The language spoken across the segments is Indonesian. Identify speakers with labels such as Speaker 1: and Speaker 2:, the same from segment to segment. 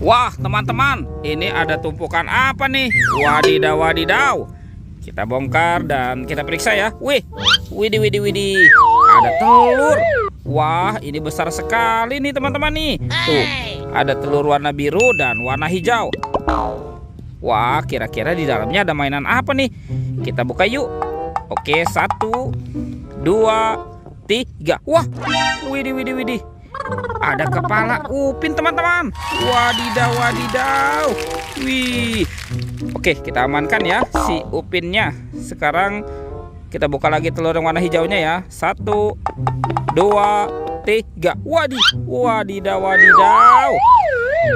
Speaker 1: Wah, teman-teman, ini ada tumpukan apa nih? Wadidaw, wadidaw. Kita bongkar dan kita periksa ya. Wih, widih, widih, widih. Ada telur. Wah, ini besar sekali nih teman-teman nih. Tuh, ada telur warna biru dan warna hijau. Wah, kira-kira di dalamnya ada mainan apa nih? Kita buka yuk. Oke, 1, 2, 3. Wah, widih, widih, widih. Ada kepala upin teman-teman. Wadidaw, wadidaw. Wih. Oke, kita amankan ya si upinnya. Sekarang kita buka lagi telur yang warna hijaunya ya. 1, 2, 3. Wadih, wadidaw, wadidaw.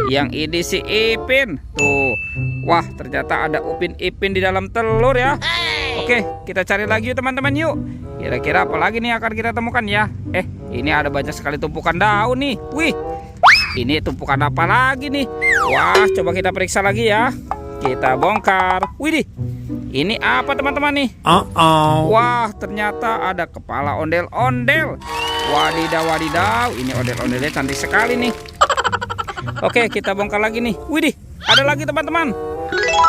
Speaker 1: Yang ini si Ipin. Tuh. Wah, ternyata ada upin ipin di dalam telur ya. Oke, kita cari lagi yuk teman-teman yuk. Kira-kira apa lagi nih akan kita temukan ya? Ini ada banyak sekali tumpukan daun nih. Wih, ini tumpukan apa lagi nih? Wah, coba kita periksa lagi ya. Kita bongkar. Widih, ini apa teman-teman nih? Wah, ternyata ada kepala ondel-ondel. Wadidaw, wadidaw. Ini ondel-ondelnya cantik sekali nih. Oke, kita bongkar lagi nih. Widih, ada lagi teman-teman.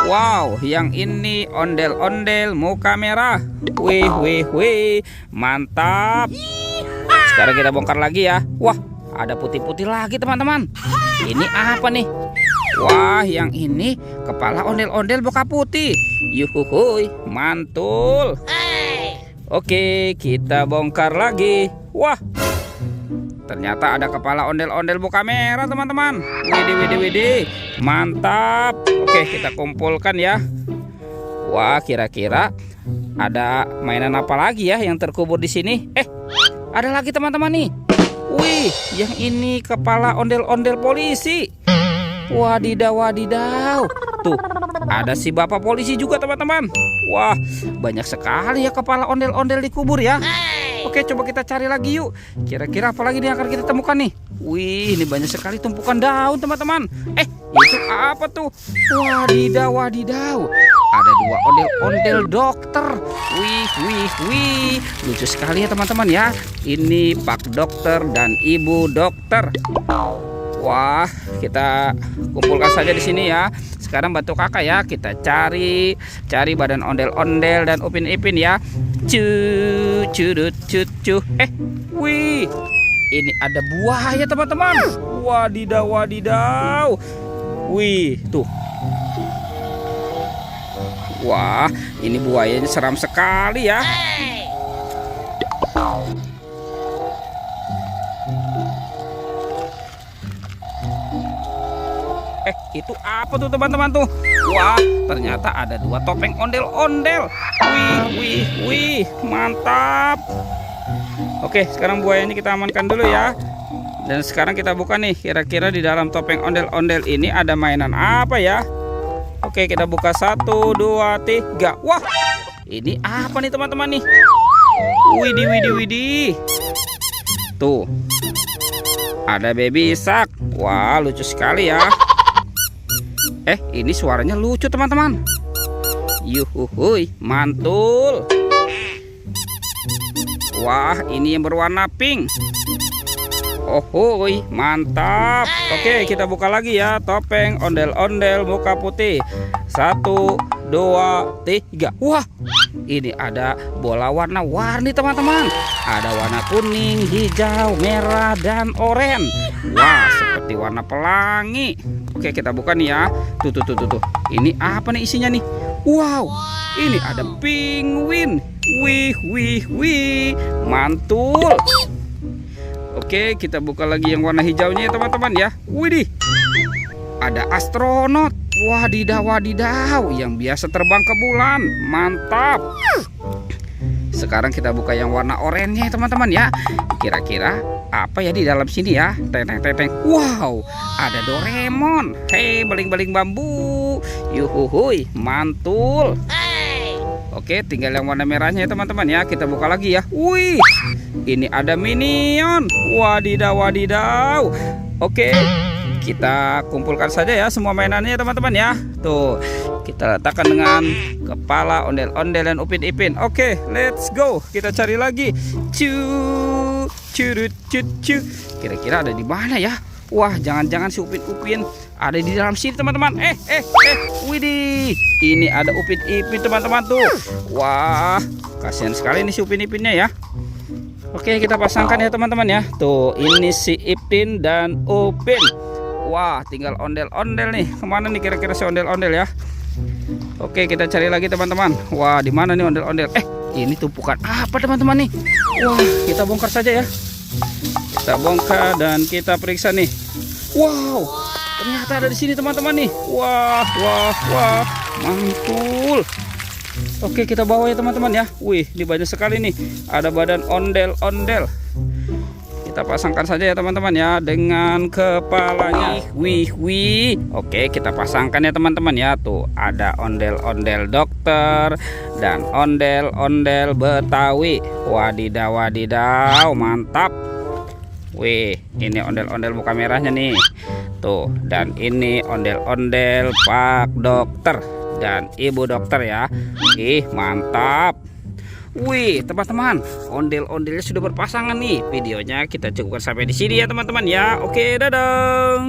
Speaker 1: Wow, yang ini ondel-ondel muka merah. Wih, wih, wih. Mantap. Sekarang kita bongkar lagi ya. Wah, ada putih-putih lagi teman-teman. Ini apa nih? Wah, yang ini kepala ondel-ondel muka putih. Yuhuhuy, mantul. Oke, kita bongkar lagi. Wah, ternyata ada kepala ondel-ondel muka merah teman-teman. Widih, widih, widih. Mantap. Oke, kita kumpulkan ya. Wah, kira-kira ada mainan apa lagi ya yang terkubur di sini? Ada lagi teman-teman nih. Wih, yang ini kepala ondel-ondel polisi. Wadidaw, wadidaw. Tuh, ada si bapak polisi juga teman-teman. Wah, banyak sekali ya kepala ondel-ondel dikubur ya. Oke, coba kita cari lagi yuk. Kira-kira apa lagi nih yang akan kita temukan nih? Wih, ini banyak sekali tumpukan daun teman-teman. Itu apa tuh? Wadidaw, wadidaw. Ada 2 ondel-ondel dokter. Wih, wih, wih. Lucu sekali ya teman-teman ya. Ini Pak Dokter dan Ibu Dokter. Wah, kita kumpulkan saja di sini ya. Sekarang bantu kakak ya. Kita cari badan ondel-ondel dan upin-ipin ya. Curut, cucu. Wih, ini ada buaya teman-teman. Wadidaw, wadidaw. Wih, tuh. Wah, ini buayanya seram sekali ya. Itu apa tuh teman-teman tuh? Wah, ternyata ada 2 topeng ondel-ondel. Wih, wih, wih, mantap. Oke, sekarang buaya ini kita amankan dulu ya. Dan sekarang kita buka nih. Kira-kira di dalam topeng ondel-ondel ini ada mainan apa ya? Oke, kita buka 1, 2, 3. Wah, ini apa nih teman-teman nih? Widih, widih, widih. Tuh, ada baby shark. Wah, lucu sekali ya. Ini suaranya lucu teman-teman. Yuhuhuy, mantul. Wah, ini yang berwarna pink. Ohoy, mantap. Oke, kita buka lagi ya. Topeng ondel-ondel muka putih. 1, 2, 3. Wah, ini ada bola warna-warni teman-teman. Ada warna kuning, hijau, merah, dan oranye. Wah, seperti warna pelangi. Oke, kita buka nih ya. Tuh. Ini apa nih isinya nih? Wow, ini ada penguin. Wih, wih, wih. Mantul. Oke, kita buka lagi yang warna hijaunya ya teman-teman ya. Widih, ada astronot. Wadidaw, wadidaw. Yang biasa terbang ke bulan. Mantap. Sekarang kita buka yang warna oranye ya teman-teman ya. Kira-kira apa ya di dalam sini ya? Teng. Wow, ada Doraemon. Hei, baling-baling bambu. Yuhuhuy, mantul. Oke, tinggal yang warna merahnya ya teman-teman ya. Kita buka lagi ya. Wih, ini ada Minion. Wadidaw, wadidaw. Oke, kita kumpulkan saja ya semua mainannya teman-teman ya. Tuh, kita letakkan dengan kepala ondel-ondel dan upin-ipin. Oke, let's go. Kita cari lagi. Curut, cucu. Kira-kira ada di mana ya? Wah, jangan-jangan si upin-upin ada di dalam sini teman-teman. Widih, ini ada Upin Ipin teman-teman tuh. Wah, kasihan sekali nih si Upin Ipinnya ya. Oke, kita pasangkan ya teman-teman ya. Tuh, ini si Ipin dan Upin. Wah, tinggal ondel-ondel nih. Kemana nih kira-kira si ondel-ondel ya? Oke, kita cari lagi teman-teman. Wah, di mana nih ondel-ondel? Ini tumpukan apa teman-teman nih? Wah, kita bongkar saja ya. Kita bongkar dan kita periksa nih. Wow, ternyata ada di sini teman-teman nih. Wah, mantul. Oke, kita bawa ya teman-teman ya. Wih, ini banyak sekali nih. Ada badan ondel-ondel. Kita pasangkan saja ya teman-teman ya dengan kepalanya. Wih. Oke, kita pasangkan ya teman-teman ya. Tuh, ada ondel-ondel dokter dan ondel-ondel Betawi. Wadidaw, mantap. Wih, ini ondel-ondel muka merahnya nih. Tuh, dan ini ondel-ondel Pak Dokter dan Ibu Dokter ya. Mantap. Wih, teman-teman, ondel-ondelnya sudah berpasangan nih. Videonya kita cukupkan sampai di sini ya teman-teman ya. Oke, dadah.